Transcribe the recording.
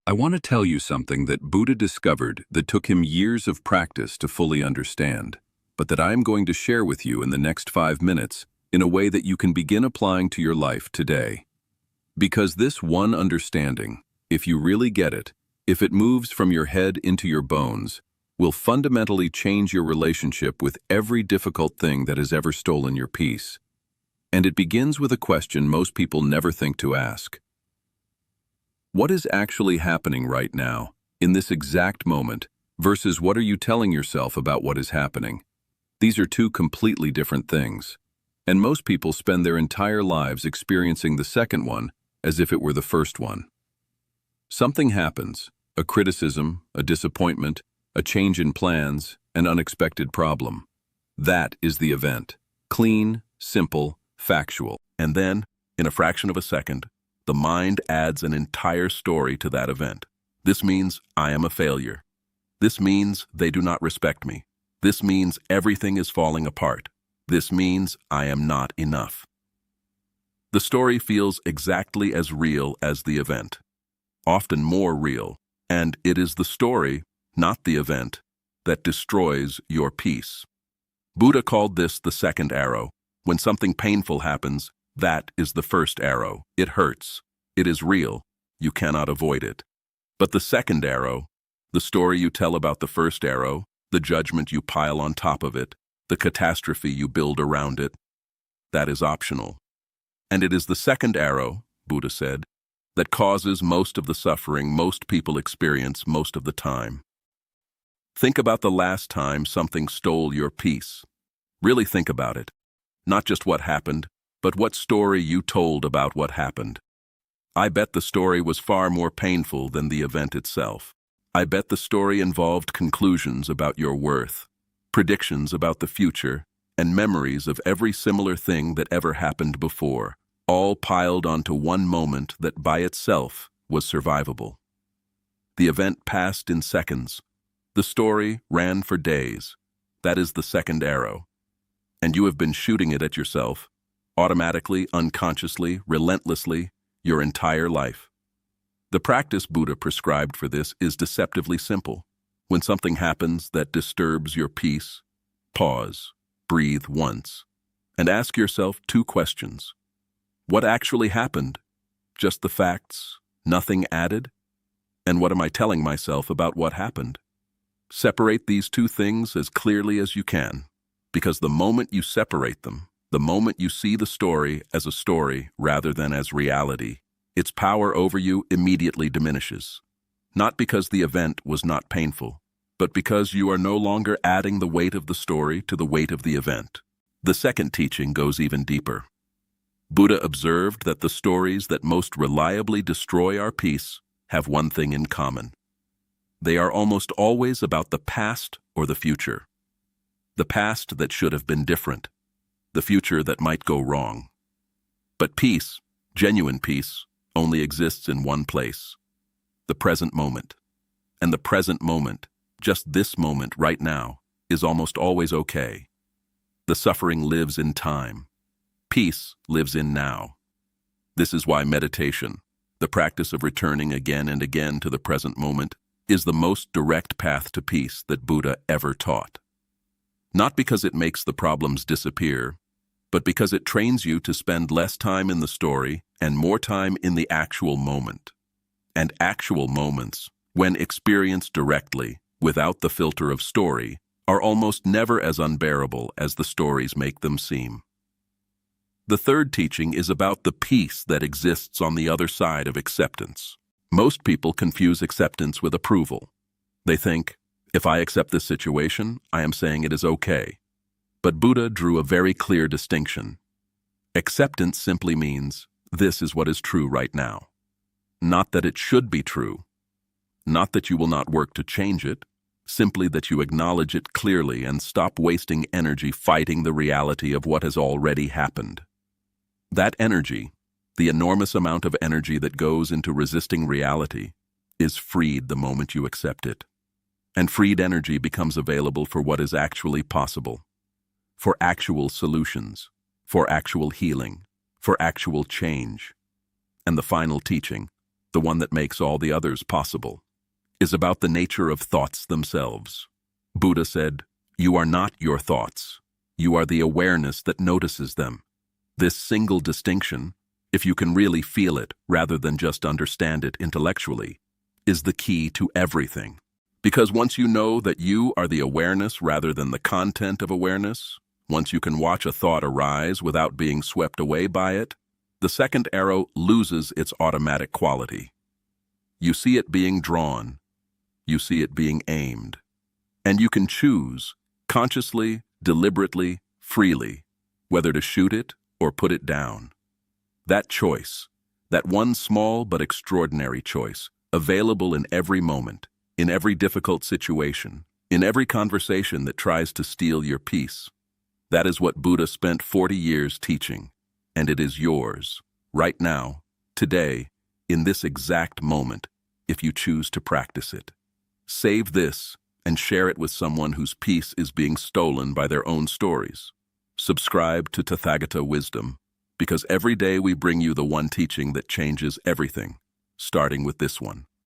I want to tell you something that Buddha discovered that took him years of practice to fully understand, but that I am going to share with you in the next 5 minutes in a way that you can begin applying to your life today. Because this one understanding, if you really get it, if it moves from your head into your bones, will fundamentally change your relationship with every difficult thing that has ever stolen your peace. And it begins with a question most people never think to ask. What is actually happening right now, in this exact moment, versus what are you telling yourself about what is happening? These are two completely different things. And most people spend their entire lives experiencing the second one as if it were the first one. Something happens, a criticism, a disappointment, a change in plans, an unexpected problem. That is the event. Clean, simple, factual. And then, in a fraction of a second, the mind adds an entire story to that event. This means I am a failure. This means they do not respect me. This means everything is falling apart. This means I am not enough. The story feels exactly as real as the event, often more real, and it is the story, not the event, that destroys your peace. Buddha called this the second arrow. When something painful happens, that is the first arrow. It hurts. It is real. You cannot avoid it. But the second arrow, the story you tell about the first arrow, the judgment you pile on top of it, the catastrophe you build around it, that is optional. And it is the second arrow, Buddha said, that causes most of the suffering most people experience most of the time. Think about the last time something stole your peace. Really think about it. Not just what happened, but what story you told about what happened. I bet the story was far more painful than the event itself. I bet the story involved conclusions about your worth, predictions about the future, and memories of every similar thing that ever happened before, all piled onto one moment that by itself was survivable. The event passed in seconds. The story ran for days. That is the second arrow. And you have been shooting it at yourself, automatically, unconsciously, relentlessly, your entire life. The practice Buddha prescribed for this is deceptively simple. When something happens that disturbs your peace, pause, breathe once, and ask yourself two questions. What actually happened? Just the facts, nothing added? And what am I telling myself about what happened? Separate these two things as clearly as you can, because the moment you separate them, the moment you see the story as a story rather than as reality, its power over you immediately diminishes. Not because the event was not painful, but because you are no longer adding the weight of the story to the weight of the event. The second teaching goes even deeper. Buddha observed that the stories that most reliably destroy our peace have one thing in common. They are almost always about the past or the future. The past that should have been different. The future that might go wrong. But peace, genuine peace, only exists in one place. The present moment. And the present moment, just this moment right now, is almost always okay. The suffering lives in time. Peace lives in now. This is why meditation, the practice of returning again and again to the present moment, is the most direct path to peace that Buddha ever taught. Not because it makes the problems disappear, but because it trains you to spend less time in the story and more time in the actual moment. And actual moments, when experienced directly, without the filter of story, are almost never as unbearable as the stories make them seem. The third teaching is about the peace that exists on the other side of acceptance. Most people confuse acceptance with approval. They think, if I accept this situation, I am saying it is okay. But Buddha drew a very clear distinction. Acceptance simply means, this is what is true right now. Not that it should be true. Not that you will not work to change it, simply that you acknowledge it clearly and stop wasting energy fighting the reality of what has already happened. That energy, the enormous amount of energy that goes into resisting reality, is freed the moment you accept it. And freed energy becomes available for what is actually possible, for actual solutions, for actual healing, for actual change. And the final teaching, the one that makes all the others possible, is about the nature of thoughts themselves. Buddha said, "You are not your thoughts. You are the awareness that notices them." This single distinction, if you can really feel it rather than just understand it intellectually, is the key to everything. Because once you know that you are the awareness rather than the content of awareness, once you can watch a thought arise without being swept away by it, the second arrow loses its automatic quality. You see it being drawn. You see it being aimed. And you can choose, consciously, deliberately, freely, whether to shoot it or put it down. That choice, that one small but extraordinary choice, available in every moment, in every difficult situation, in every conversation that tries to steal your peace. That is what Buddha spent 40 years teaching, and it is yours, right now, today, in this exact moment, if you choose to practice it. Save this and share it with someone whose peace is being stolen by their own stories. Subscribe to Tathagata Wisdom, because every day we bring you the one teaching that changes everything, starting with this one.